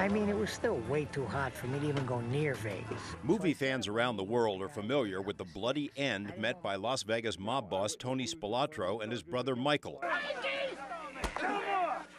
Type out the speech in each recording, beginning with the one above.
I mean, it was still way too hot for me to even go near Vegas. Movie fans around the world are familiar with the bloody end met by Las Vegas mob boss Tony Spilotro and his brother Michael.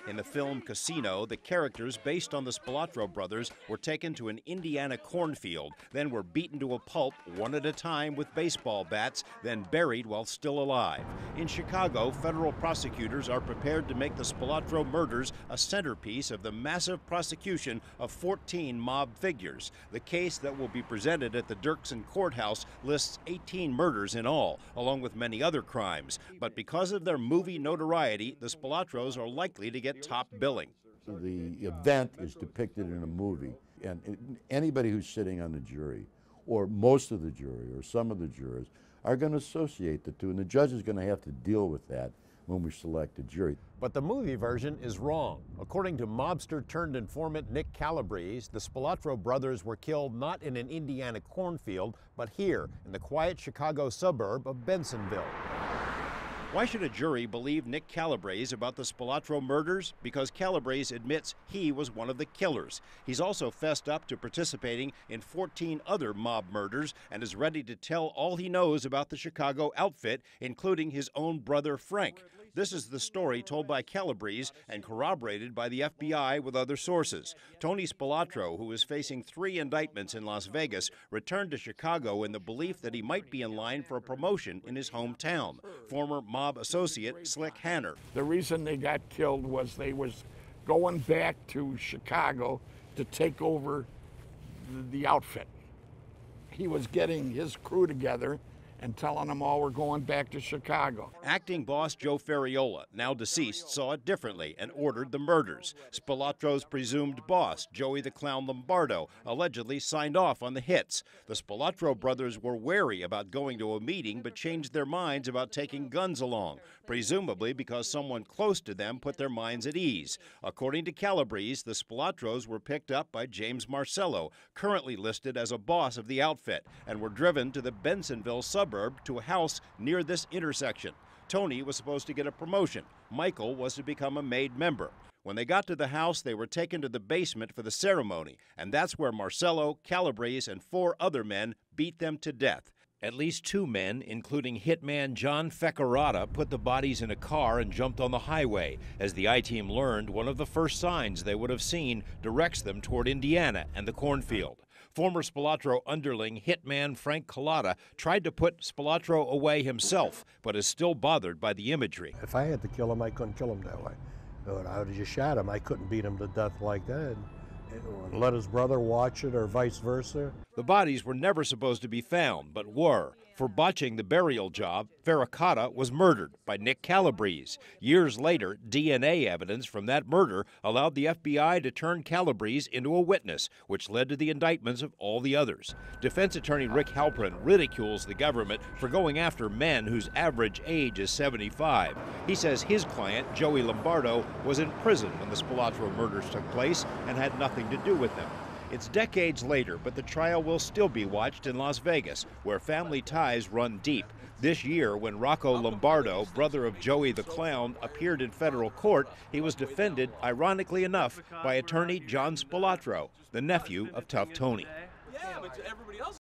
In the film Casino, the characters based on the Spilotro brothers were taken to an Indiana cornfield, then were beaten to a pulp one at a time with baseball bats, then buried while still alive. In Chicago, federal prosecutors are prepared to make the Spilotro murders a centerpiece of the massive prosecution of 14 mob figures. The case that will be presented at the Dirksen Courthouse lists 18 murders in all, along with many other crimes. But because of their movie notoriety, the Spilotros are likely to get top billing. The event is depicted in a movie, and anybody who's sitting on the jury, or most of the jury, or some of the jurors, are going to associate the two, and the judge is going to have to deal with that when we select a jury. But the movie version is wrong. According to mobster-turned-informant Nick Calabrese, the Spilotro brothers were killed not in an Indiana cornfield, but here in the quiet Chicago suburb of Bensonville. Why should a jury believe Nick Calabrese about the Spilotro murders? Because Calabrese admits he was one of the killers. He's also fessed up to participating in 14 other mob murders and is ready to tell all he knows about the Chicago outfit, including his own brother Frank. This is the story told by Calabrese and corroborated by the FBI with other sources. Tony Spilotro, who is facing 3 indictments in Las Vegas, returned to Chicago in the belief that he might be in line for a promotion in his hometown. Former mob associate Slick Hanner. The reason they got killed was they was going back to Chicago to take over the outfit. He was getting his crew together and telling them all we're going back to Chicago. Acting boss Joe Ferriola, now deceased, saw it differently and ordered the murders. Spilotro's presumed boss, Joey the Clown Lombardo, allegedly signed off on the hits. The Spilotro brothers were wary about going to a meeting but changed their minds about taking guns along, presumably because someone close to them put their minds at ease. According to Calabrese, the Spilotros were picked up by James Marcello, currently listed as a boss of the outfit, and were driven to the Bensonville suburb to a house near this intersection. Tony was supposed to get a promotion. Michael was to become a made member. When they got to the house, they were taken to the basement for the ceremony, and that's where Marcello, Calabrese, and 4 other men beat them to death. At least 2 men, including hitman John Feccarata, put the bodies in a car and jumped on the highway. As the I-Team learned, one of the first signs they would have seen directs them toward Indiana and the cornfield. Former Spilotro underling hitman Frank Collada tried to put Spilotro away himself, but is still bothered by the imagery. If I had to kill him, I couldn't kill him that way. I would have just shot him. I couldn't beat him to death like that. And let his brother watch it or vice versa. The bodies were never supposed to be found, but were. For botching the burial job, Ferracata was murdered by Nick Calabrese. Years later, DNA evidence from that murder allowed the FBI to turn Calabrese into a witness, which led to the indictments of all the others. Defense attorney Rick Halpern ridicules the government for going after men whose average age is 75. He says his client, Joey Lombardo, was in prison when the Spilotro murders took place and had nothing to do with them. It's decades later, but the trial will still be watched in Las Vegas, where family ties run deep. This year, when Rocco Lombardo, brother of Joey the Clown, appeared in federal court, he was defended, ironically enough, by attorney John Spilotro, the nephew of Tough Tony. Yeah, but everybody else